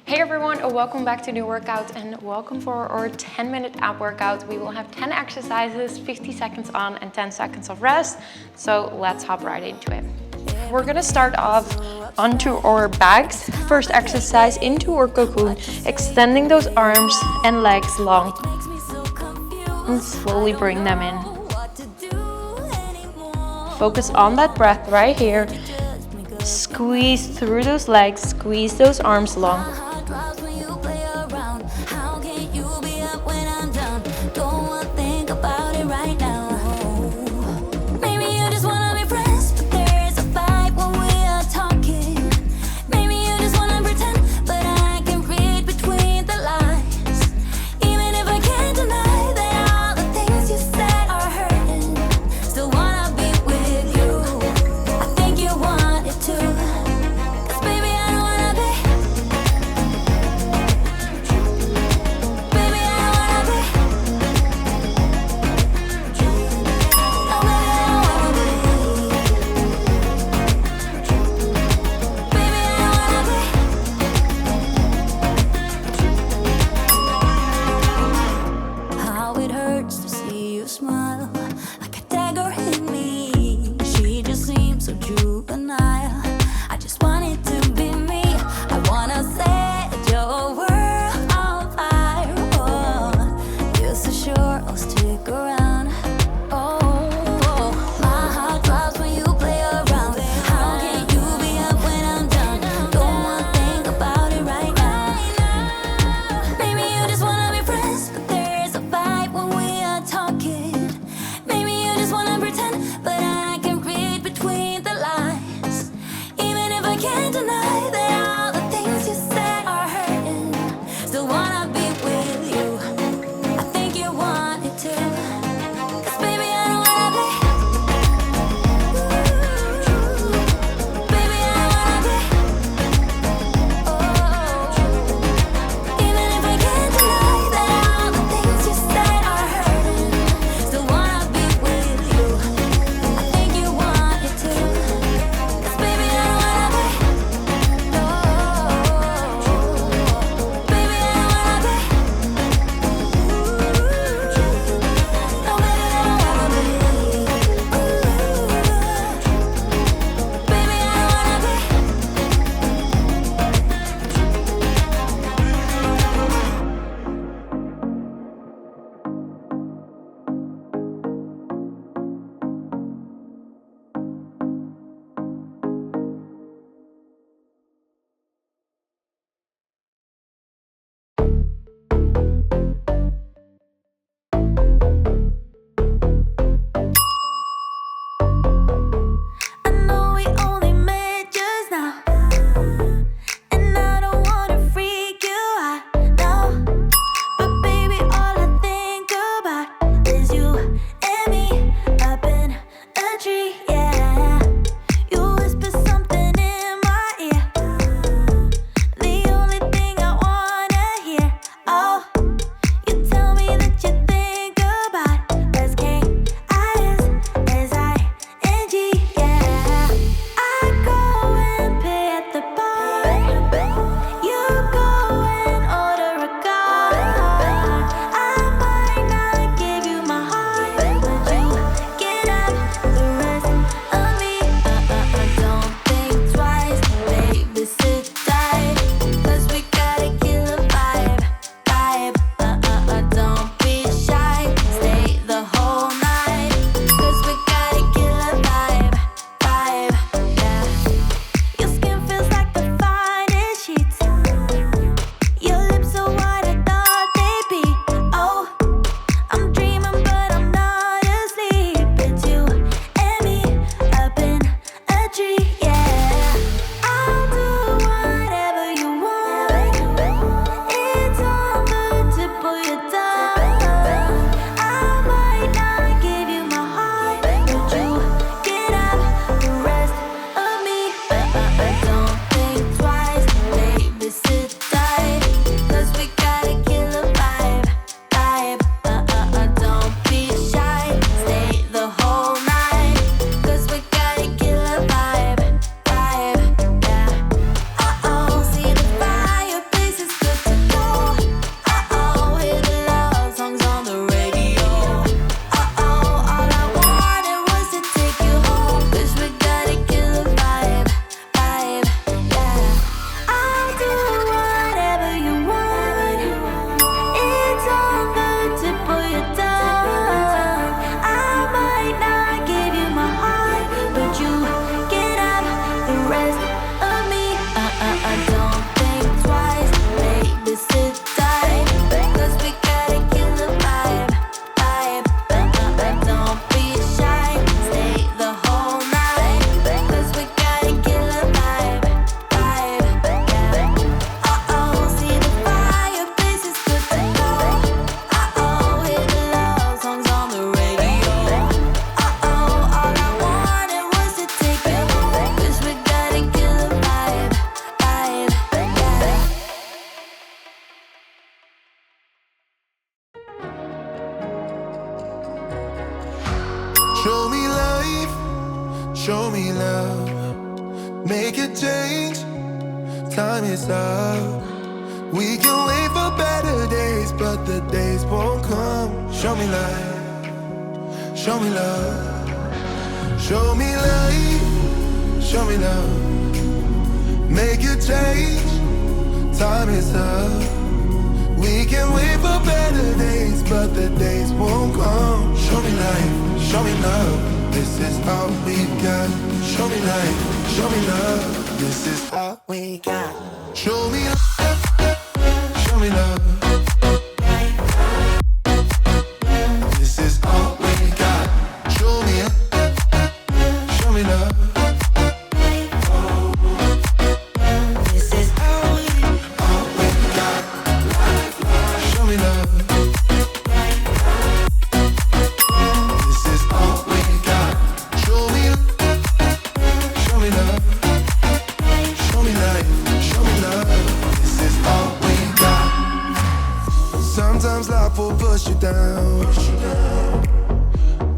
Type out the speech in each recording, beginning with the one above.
Hey everyone, welcome back to the workout and welcome for our 10-minute ab workout. We will have 10 exercises, 50 seconds on and 10 seconds of rest. So let's hop right into it. We're gonna start off onto our backs. First exercise into our cocoon, extending those arms and legs long. And slowly bring them in. Focus on that breath right here. Squeeze through those legs, squeeze those arms long. show me love, make a change, time is up. We can wait for better days, but the days won't come. Show me light, show me love, show me light, show me love, make a change, time is up. We can wait for better days, but the days won't come. Show me light, show me love, this is all we got. Show me light, show me love, this is all we got. Show me love, show me love, this is all we got. Show me love, show me love. Sometimes life will push you down,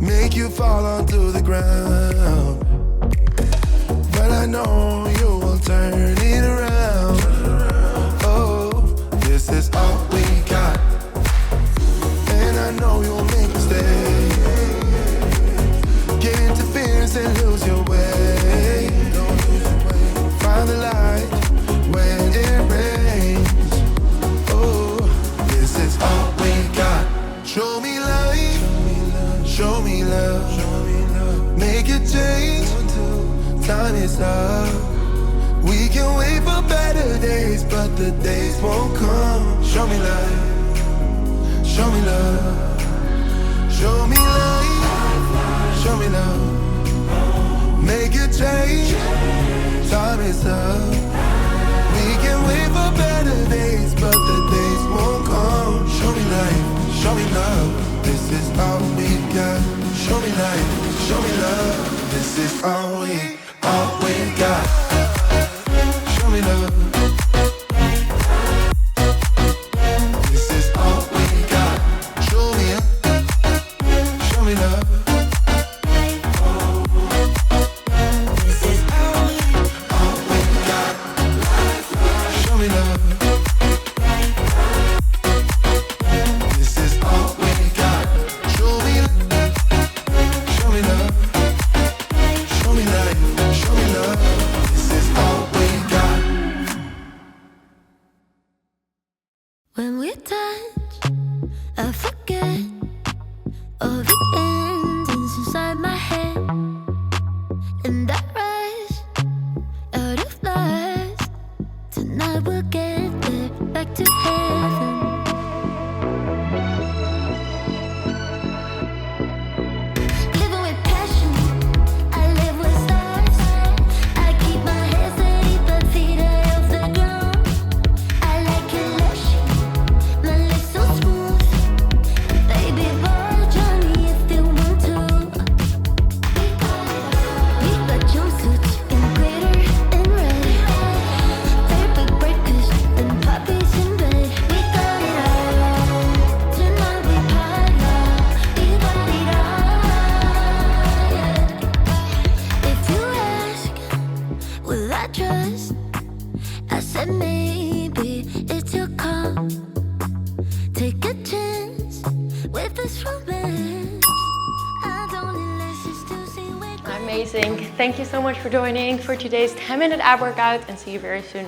make you fall onto the ground. But I know you will turn it around. Oh, this is all we got. And I know you'll make mistakes, get interference and lose your way. Find the light when it rains. Oh, this is all we got. Show me light, show me love, make a change, time is up. We can wait for better days, but the days won't come. Show me light, show me love, show me light, show me love, make a change, time is up. We can wait for better days, but the days won't come. Show me light, show me love, this is all we got. Show me light, show me love, this is all we got. Show me love, this is all we got. Show me love, this is all we got. Show me love, this is all we got. Show me love, show me love, show me light, show me love, this is all we got. When we touch, I forget all the endings inside my head, and I rise out of lies. Tonight we'll get there, back to heaven. Living with passion, I live with stars. I keep my head steady, but feet off the ground. I like your lotion, my lips so smooth. Baby boy, join me if you want to. We got jumpsuits in glitter and red, favorite breakfast and puppies in bed. We got it all. Tonight we party all. We got it all. If you ask, will I trust? I said maybe it's your call. Take a chance with this romance. I don't need lessons to see where. Amazing. Thank you so much for joining for today's 10-minute ab workout, and see you very soon.